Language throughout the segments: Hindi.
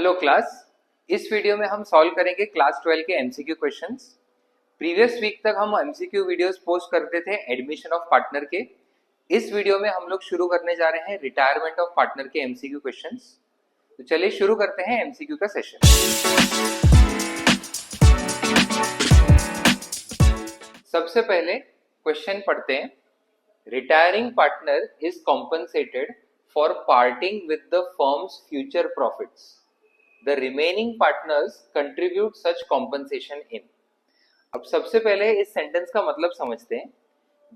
Hello class. इस वीडियो में हम सॉल्व करेंगे क्लास 12 के एमसीक्यू क्वेश्चंस। प्रीवियस वीक तक हम एमसीक्यू वीडियोस पोस्ट करते थे एडमिशन ऑफ पार्टनर के। इस वीडियो में हम लोग शुरू करने जा रहे हैं रिटायरमेंट ऑफ पार्टनर के एमसीक्यू क्वेश्चंस। तो चलिए शुरू करते हैं एमसीक्यू का सेशन। सबसे पहले क्वेश्चन पढ़ते हैं। Retiring partner is compensated for parting with the firm's future profits. The remaining partners contribute such compensation in। अब सबसे पहले इस सेंटेंस का मतलब समझते हैं।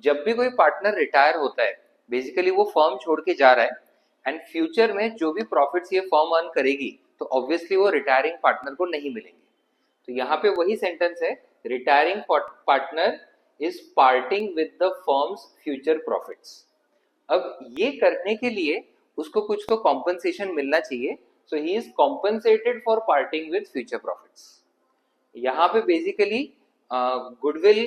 जब भी कोई पार्टनर रिटायर होता है, बेसिकली वो फर्म छोड़ के जा रहा है एंड फ्यूचर में जो भी प्रॉफिट्स ये फर्म अर्न करेगी तो ऑब्वियसली वो रिटायरिंग पार्टनर को नहीं मिलेंगे। तो यहाँ पे वही सेंटेंस है, retiring partner is parting with the firm's future profits. अब ये करने के लिए उसको कुछ तो कॉम्पनसेशन मिलना चाहिए, so he is compensated for parting with future profits। यहाँ पे बेसिकली गुडविल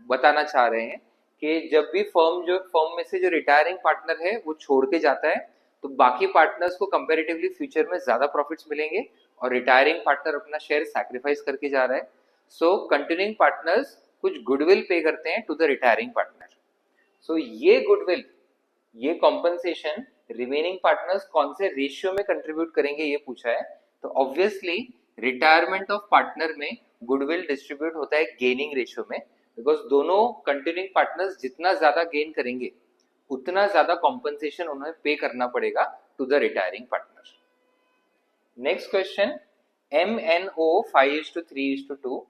बताना चाह रहे हैं कि जब भी फर्म में से जो रिटायरिंग पार्टनर है वो छोड़ के जाता है तो बाकी पार्टनर्स को कंपैरेटिवली फ्यूचर में ज्यादा प्रॉफिट्स मिलेंगे और रिटायरिंग पार्टनर अपना शेयर सैक्रिफाइस करके जा रहा है। सो कंटिन्यूइंग पार्टनर्स कुछ गुडविल पे करते हैं टू द रिटायरिंग पार्टनर। सो ये गुडविल, ये कॉम्पनसेशन रिमेनिंग पार्टनर्स कौन से रेशियो में कंट्रीब्यूट करेंगे ये पूछा है। तो ऑब्वियसली रिटायरमेंट ऑफ पार्टनर में गुडविल डिस्ट्रीब्यूट होता है गेनिंग रेशियो में, बिकॉज दोनों कंटिन्यूइंग पार्टनर्स जितना ज्यादा गेन करेंगे उतना ज्यादा कॉम्पनसेशन उन्हें पे करना पड़ेगा to the retiring partner. Next question, MNO 5:3:2,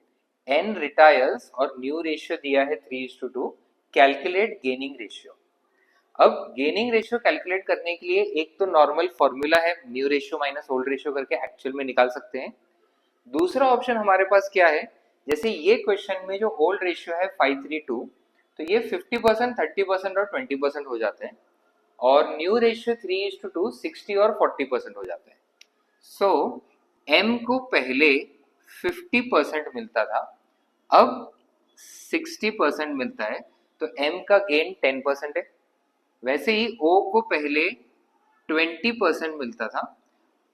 N retires और न्यू रेशियो दिया है 3:2, कैलकुलेट गेनिंग रेशियो। अब गेनिंग रेशियो कैलकुलेट करने के लिए एक तो नॉर्मल फॉर्मूला है, new ratio minus old ratio करके एक्चुअल में निकाल सकते हैं। दूसरा ऑप्शन हमारे पास क्या है, जैसे ये क्वेश्चन में जो ओल्ड रेशियो है 5:3:2, तो ये 50%, 30% और 20% हो जाते हैं और न्यू रेशियो 3:2 60 और 40% हो जाते हैं। सो M को पहले 50% मिलता था, अब 60% मिलता है, तो M का गेन 10% है। वैसे ही O को पहले 20% मिलता था,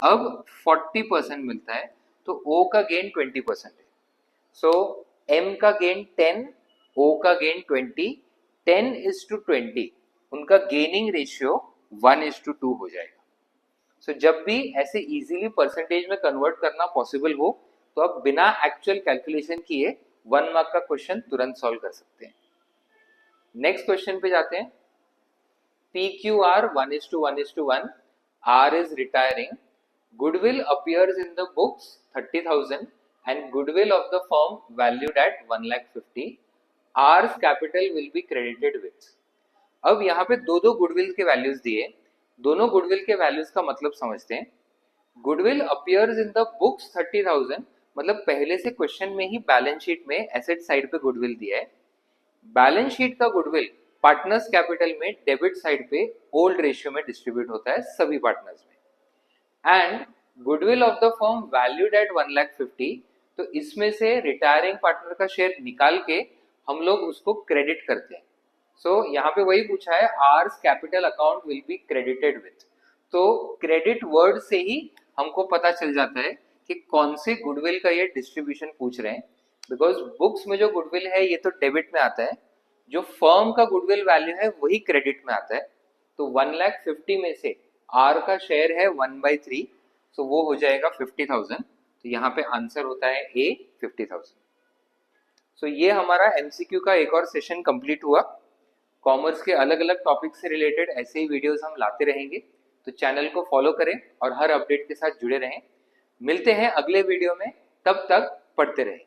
अब 40% मिलता है, तो O का गेन 20% है। सो M का गेन 10, O का गेन 20, 10:20 उनका गेनिंग रेशियो 1:2 हो जाएगा। सो जब भी ऐसे इजीली परसेंटेज में कन्वर्ट करना पॉसिबल हो तो आप बिना एक्चुअल कैलकुलेशन किए 1 मार्क का क्वेश्चन तुरंत सॉल्व कर सकते हैं। नेक्स्ट क्वेश्चन पे जाते हैं। PQR 1:1:1, R is retiring, goodwill appears in the books 30,000 and goodwill of the firm valued at 1,50,000, R's capital will be credited with। अब यहाँ पे दो गुडविल के वैल्यूज दिए, दोनों गुडविल के वैल्यूज का मतलब समझते हैं। Goodwill appears in the books 30,000 मतलब पहले से क्वेश्चन में ही बैलेंस शीट में एसेट साइड पे गुडविल दिया है। बैलेंस शीट का गुडविल पार्टनर्स कैपिटल में डेबिट साइड पे ओल्ड रेशियो में डिस्ट्रीब्यूट होता है सभी पार्टनर्स में। And goodwill of the firm valued at 1,50,000, तो इसमें से रिटायरिंग पार्टनर का शेयर निकाल के हम लोग उसको क्रेडिट करते हैं। सो यहाँ पे वही पूछा है, R's capital account will be credited with. तो क्रेडिट वर्ड से ही हमको पता चल जाता है कि कौन से गुडविल का ये डिस्ट्रीब्यूशन पूछ रहे हैं, बिकॉज बुक्स में जो गुडविल है ये तो डेबिट में आता है, जो फर्म का गुडविल वैल्यू है वही क्रेडिट में आता है। तो 1,50,000 में से आर का शेयर है 1/3, सो वो हो जाएगा 50,000। तो यहाँ पे आंसर होता है ए 50,000। सो ये हमारा एमसीक्यू का एक और सेशन कंप्लीट हुआ। कॉमर्स के अलग अलग टॉपिक से रिलेटेड ऐसे ही वीडियोस हम लाते रहेंगे, तो चैनल को फॉलो करें और हर अपडेट के साथ जुड़े रहें। मिलते हैं अगले वीडियो में, तब तक पढ़ते रहें।